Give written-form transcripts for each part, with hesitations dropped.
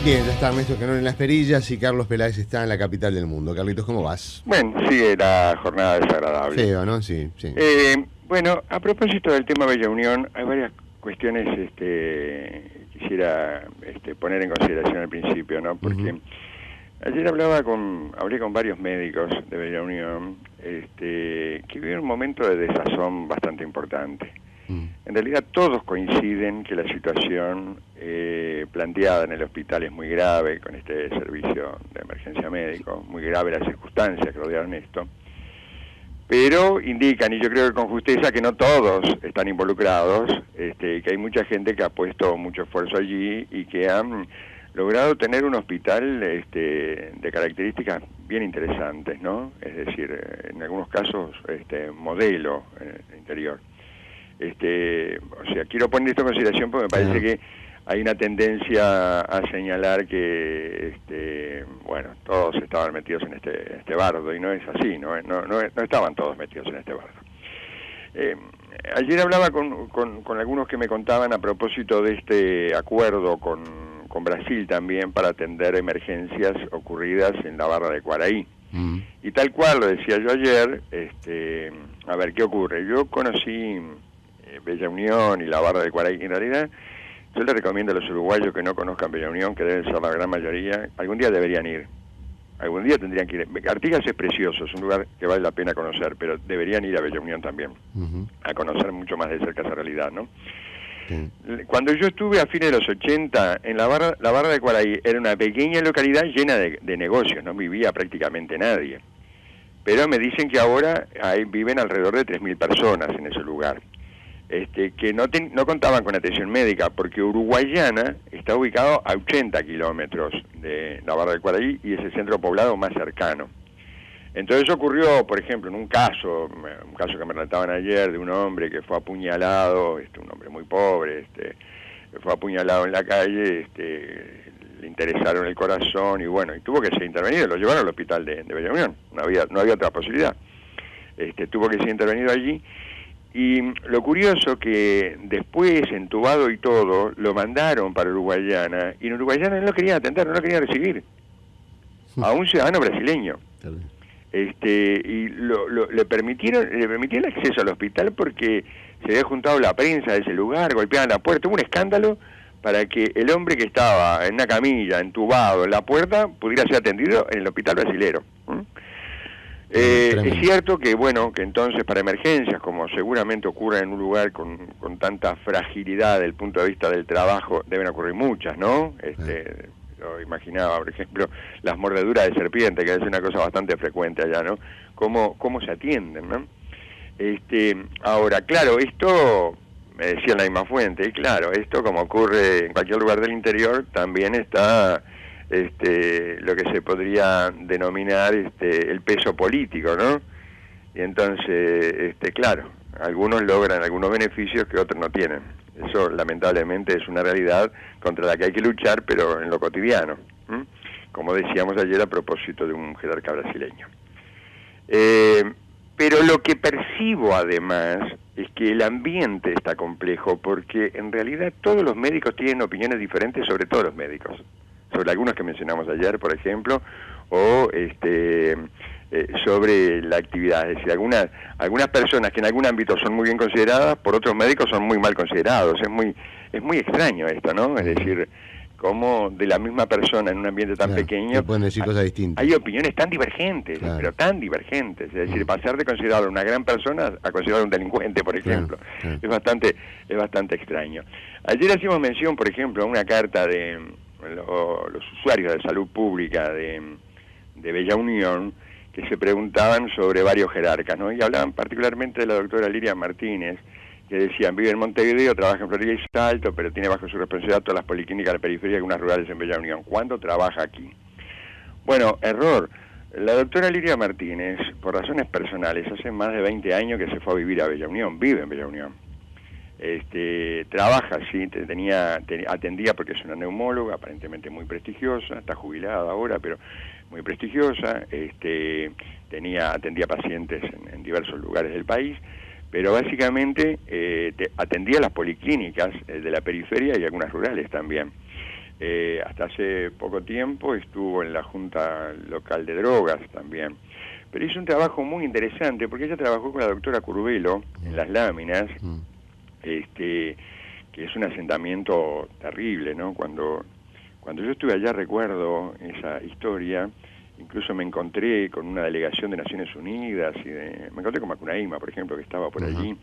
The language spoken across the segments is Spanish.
Bien, ya está Ernesto Canón en Las Perillas y Carlos Peláez está en la capital del mundo. Carlitos, ¿cómo vas? Bueno, sigue la jornada desagradable. Feo, ¿no? Sí, sí. Bueno, a propósito del tema Bella Unión, hay varias cuestiones quisiera poner en consideración al principio, ¿no? Porque ayer hablé con varios médicos de Bella Unión que viven un momento de desazón bastante importante. En realidad todos coinciden que la situación planteada en el hospital es muy grave, con este servicio de emergencia médico, muy grave las circunstancias que rodearon esto, pero indican, y yo creo que con justicia, que no todos están involucrados, que hay mucha gente que ha puesto mucho esfuerzo allí y que han logrado tener un hospital de características bien interesantes, ¿no? Es decir, en algunos casos modelo en el interior. O sea, quiero poner esto en consideración porque me parece que hay una tendencia a señalar que, bueno, todos estaban metidos en este bardo, y no es así, no estaban todos metidos en este bardo. Ayer hablaba con algunos que me contaban a propósito de este acuerdo con Brasil también para atender emergencias ocurridas en la barra de Quaraí. Y tal cual, lo decía yo ayer, a ver, ¿qué ocurre? Yo conocí Bella Unión y la barra de Quaraí. En realidad, yo les recomiendo a los uruguayos que no conozcan Bella Unión, que deben ser la gran mayoría, algún día deberían ir. Algún día tendrían que ir. Artigas es precioso, es un lugar que vale la pena conocer, pero deberían ir a Bella Unión también, a conocer mucho más de cerca esa realidad, ¿no? Cuando yo estuve a fines de los 80, en la barra de Quaraí era una pequeña localidad llena de negocios, no vivía prácticamente nadie. Pero me dicen que ahora viven alrededor de 3.000 personas en ese lugar. Que no contaban con atención médica, porque Uruguayana está ubicado a 80 kilómetros de la barra del Quaraí y es el centro poblado más cercano. Entonces ocurrió, por ejemplo, en un caso que me relataban ayer, de un hombre que fue apuñalado, un hombre muy pobre, fue apuñalado en la calle, le interesaron el corazón y bueno, y tuvo que ser intervenido, lo llevaron al hospital de Bella Unión, no había otra posibilidad. Tuvo que ser intervenido allí. Y lo curioso que después, entubado y todo, lo mandaron para Uruguayana, y en Uruguayana no lo querían atender, no lo querían recibir, a un ciudadano brasileño. Y le permitieron el acceso al hospital porque se había juntado la prensa de ese lugar, golpeaban la puerta, hubo un escándalo para que el hombre que estaba en una camilla, entubado en la puerta, pudiera ser atendido en el hospital brasilero. Es cierto que, bueno, que entonces para emergencias, como seguramente ocurre en un lugar con tanta fragilidad desde el punto de vista del trabajo, deben ocurrir muchas, ¿no? Lo imaginaba, por ejemplo, las mordeduras de serpiente, que es una cosa bastante frecuente allá, ¿no? ¿Cómo se atienden, ¿no? Ahora, claro, esto, me decía en la misma fuente, y claro, esto como ocurre en cualquier lugar del interior, también está lo que se podría denominar el peso político, ¿no? Y entonces, claro, algunos logran algunos beneficios que otros no tienen. Eso lamentablemente es una realidad contra la que hay que luchar, pero en lo cotidiano, como decíamos ayer a propósito de un jerarca brasileño. Pero lo que percibo además es que el ambiente está complejo, porque en realidad todos los médicos tienen opiniones diferentes sobre todos los médicos, sobre algunos que mencionamos ayer, por ejemplo, o sobre la actividad. Es decir, algunas personas que en algún ámbito son muy bien consideradas, por otros médicos son muy mal considerados. Es muy extraño esto, ¿no? Es decir, cómo de la misma persona en un ambiente tan pequeño pueden decir cosas distintas. Hay opiniones tan divergentes, pero tan divergentes. Es decir, pasar de considerarlo una gran persona a considerarlo un delincuente, por ejemplo. Es bastante extraño. Ayer hacíamos mención, por ejemplo, a una carta de los usuarios de salud pública de Bella Unión, que se preguntaban sobre varios jerarcas, ¿no? Y hablaban particularmente de la doctora Liria Martínez, que decían, vive en Montevideo, trabaja en Florida y Salto, pero tiene bajo su responsabilidad todas las policlínicas de la periferia y algunas rurales en Bella Unión. ¿Cuándo trabaja aquí? Bueno, error. La doctora Liria Martínez, por razones personales, hace más de 20 años que se fue a vivir a Bella Unión, vive en Bella Unión. Trabaja, sí, atendía porque es una neumóloga, aparentemente muy prestigiosa, está jubilada ahora, pero muy prestigiosa, atendía pacientes en diversos lugares del país, pero básicamente atendía las policlínicas de la periferia y algunas rurales también. hasta hace poco tiempo estuvo en la Junta Local de Drogas también. Pero hizo un trabajo muy interesante, porque ella trabajó con la doctora Curvelo en Las Láminas, que es un asentamiento terrible, ¿no? Cuando yo estuve allá recuerdo esa historia, incluso me encontré con una delegación de Naciones Unidas, me encontré con Macunaíma, por ejemplo, que estaba por allí,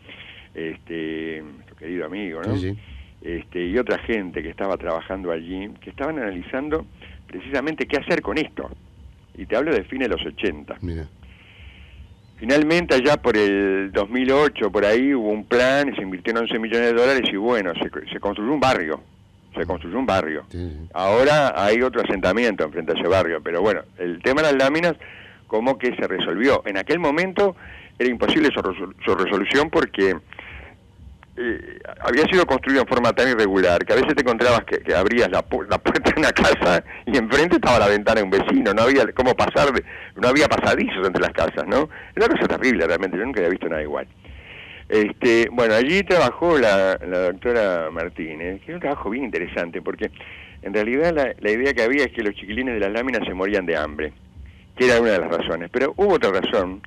nuestro querido amigo, ¿no? Sí, sí. Y otra gente que estaba trabajando allí, que estaban analizando precisamente qué hacer con esto. Y te hablo de fines de los 80. Mira. Finalmente, allá por el 2008, por ahí, hubo un plan y se invirtieron 11 millones de dólares y bueno, se construyó un barrio. Sí, sí. Ahora hay otro asentamiento enfrente a ese barrio, pero bueno, el tema de las láminas, como que se resolvió. En aquel momento era imposible su resolución porque había sido construido en forma tan irregular que a veces te encontrabas que abrías la puerta de una casa y enfrente estaba la ventana de un vecino, no había cómo pasar, no había pasadizos entre las casas, ¿no? Era una cosa terrible realmente, yo nunca había visto nada igual. Bueno, allí trabajó la doctora Martínez, que era un trabajo bien interesante, porque en realidad la idea que había es que los chiquilines de las láminas se morían de hambre, que era una de las razones, pero hubo otra razón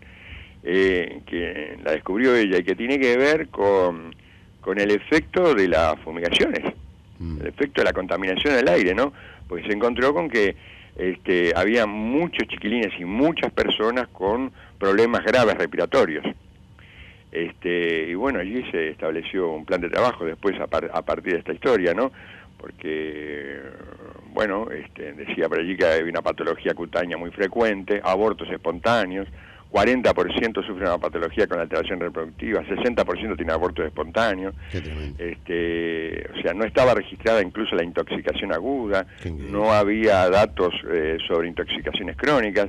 que la descubrió ella y que tiene que ver con el efecto de las fumigaciones, el efecto de la contaminación del aire, ¿no? Porque se encontró con que había muchos chiquilines y muchas personas con problemas graves respiratorios. Y bueno, allí se estableció un plan de trabajo después a partir de esta historia, ¿no? Porque, bueno, decía por allí que hay una patología cutánea muy frecuente, abortos espontáneos, 40% sufren una patología con alteración reproductiva, 60% tiene abortos espontáneos. Qué tremendo. O sea, no estaba registrada incluso la intoxicación aguda, no había datos sobre intoxicaciones crónicas,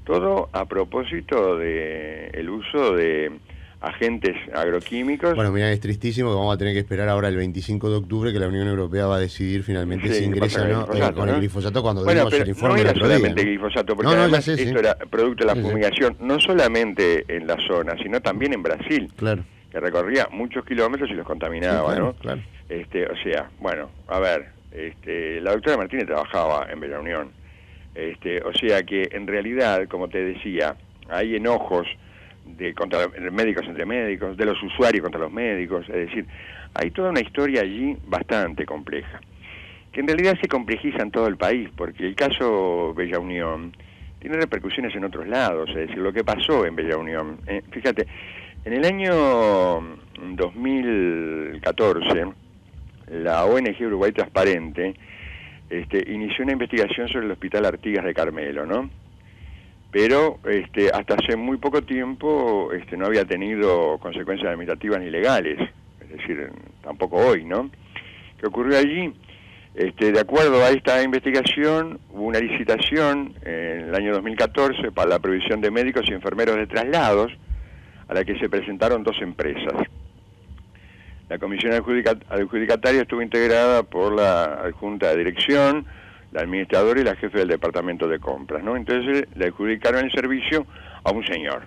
todo a propósito de el uso de agentes agroquímicos. Bueno, mira, es tristísimo que vamos a tener que esperar ahora el 25 de octubre que la Unión Europea va a decidir finalmente si ingresa o no con el glifosato cuando dimos el informe el otro día. No era solamente glifosato, porque además esto era producto de la fumigación, no solamente en la zona, sino también en Brasil, que recorría muchos kilómetros y los contaminaba, ¿no? Claro. O sea, bueno, a ver, la doctora Martínez trabajaba en Bella Unión, o sea que en realidad, como te decía, hay enojos contra médicos entre médicos, de los usuarios contra los médicos, es decir, hay toda una historia allí bastante compleja, que en realidad se complejiza en todo el país, porque el caso Bella Unión tiene repercusiones en otros lados, es decir, lo que pasó en Bella Unión. Fíjate, en el año 2014, la ONG Uruguay Transparente inició una investigación sobre el Hospital Artigas de Carmelo, ¿no? Pero hasta hace muy poco tiempo no había tenido consecuencias administrativas ni legales, es decir, tampoco hoy, ¿no? ¿Qué ocurrió allí? De acuerdo a esta investigación, hubo una licitación en el año 2014 para la provisión de médicos y enfermeros de traslados, a la que se presentaron 2 empresas. La comisión adjudicataria estuvo integrada por la adjunta de dirección, la administradora y la jefe del departamento de compras, ¿no? Entonces le adjudicaron el servicio a un señor.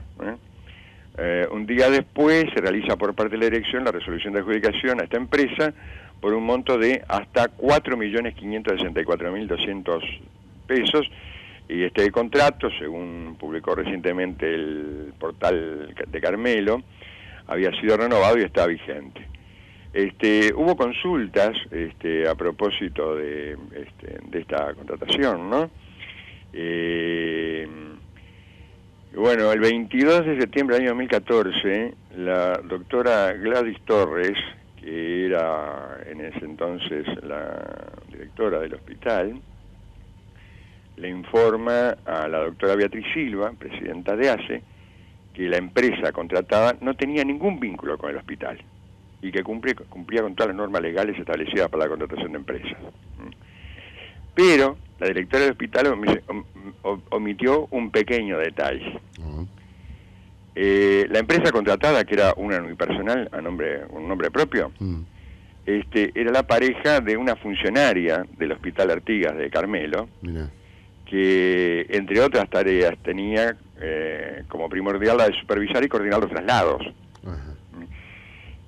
Un día después se realiza por parte de la dirección la resolución de adjudicación a esta empresa por un monto de hasta 4.564.200 pesos, y este contrato, según publicó recientemente el portal de Carmelo, había sido renovado y está vigente. Hubo consultas a propósito de esta contratación, ¿no? Bueno, el 22 de septiembre del año 2014, la doctora Gladys Torres, que era en ese entonces la directora del hospital, le informa a la doctora Beatriz Silva, presidenta de ACE, que la empresa contratada no tenía ningún vínculo con el hospital y que cumplía con todas las normas legales establecidas para la contratación de empresas. Pero la directora del hospital omitió un pequeño detalle. La empresa contratada, que era una unipersonal un nombre propio, era la pareja de una funcionaria del Hospital Artigas de Carmelo, que entre otras tareas tenía como primordial la de supervisar y coordinar los traslados.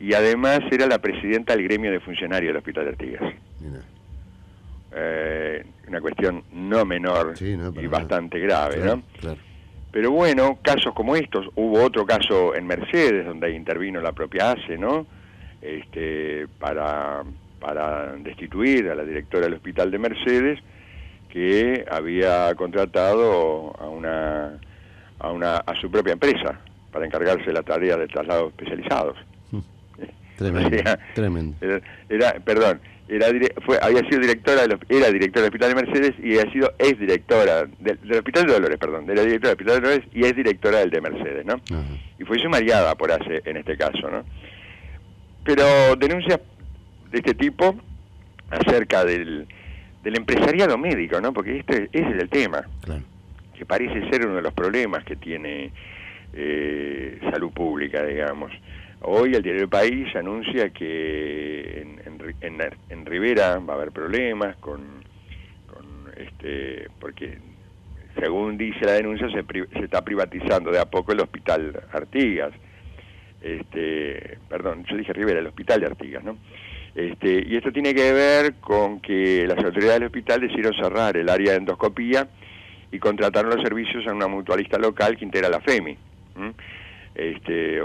Y además era la presidenta del gremio de funcionarios del Hospital Artigas. una cuestión no menor y bastante grave, claro, ¿no? Claro. Pero bueno, casos como estos, hubo otro caso en Mercedes donde intervino la propia ACE, ¿no? Para destituir a la directora del hospital de Mercedes, que había contratado a su propia empresa para encargarse de la tarea de traslados especializados. Tremendo. Había sido directora era directora del hospital de Mercedes y había sido exdirectora del hospital de Dolores, de la directora del hospital de Dolores y es directora del de Mercedes, ¿no? Ajá. Y fue sumariada por ACE en este caso, ¿no? Pero denuncias de este tipo acerca del empresariado médico, ¿no? Porque ese es el tema, claro, que parece ser uno de los problemas que tiene salud pública, digamos. Hoy el diario El País anuncia que en Rivera va a haber problemas porque según dice la denuncia se está privatizando de a poco el hospital Artigas. Perdón, yo dije Rivera, el hospital de Artigas, ¿no? Y esto tiene que ver con que las autoridades del hospital decidieron cerrar el área de endoscopía y contrataron los servicios a una mutualista local que integra la FEMI,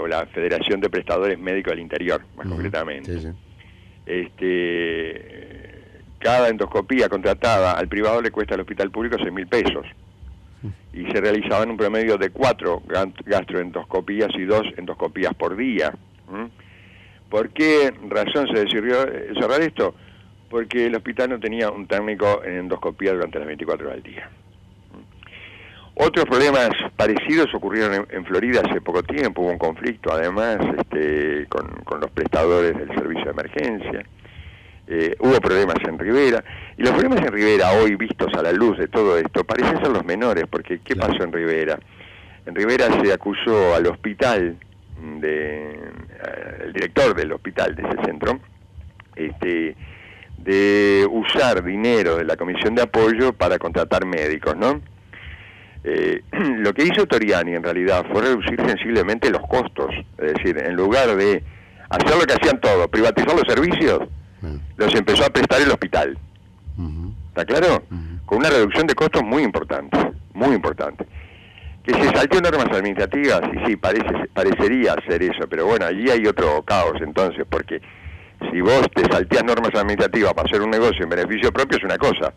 o la Federación de Prestadores Médicos del Interior, más concretamente. Sí, sí. Cada endoscopía contratada al privado le cuesta al hospital público 6.000 pesos. Y se realizaban un promedio de 4 gastroendoscopías y 2 endoscopías por día. ¿Por qué razón se decidió cerrar esto? Porque el hospital no tenía un técnico en endoscopía durante las 24 horas del día. Otros problemas parecidos ocurrieron en Florida hace poco tiempo. Hubo un conflicto, además, con los prestadores del servicio de emergencia. Hubo problemas en Rivera. Y los problemas en Rivera, hoy vistos a la luz de todo esto, parecen ser los menores, porque ¿qué pasó en Rivera? En Rivera se acusó al hospital, el director del hospital de ese centro, de usar dinero de la comisión de apoyo para contratar médicos, ¿no? Lo que hizo Toriani en realidad fue reducir sensiblemente los costos, es decir, en lugar de hacer lo que hacían todos, privatizar los servicios, los empezó a prestar el hospital. ¿Está claro? Con una reducción de costos muy importante, que se salteó normas administrativas, y sí, parecería ser eso, pero bueno, allí hay otro caos entonces, porque si vos te salteás normas administrativas para hacer un negocio en beneficio propio es una cosa,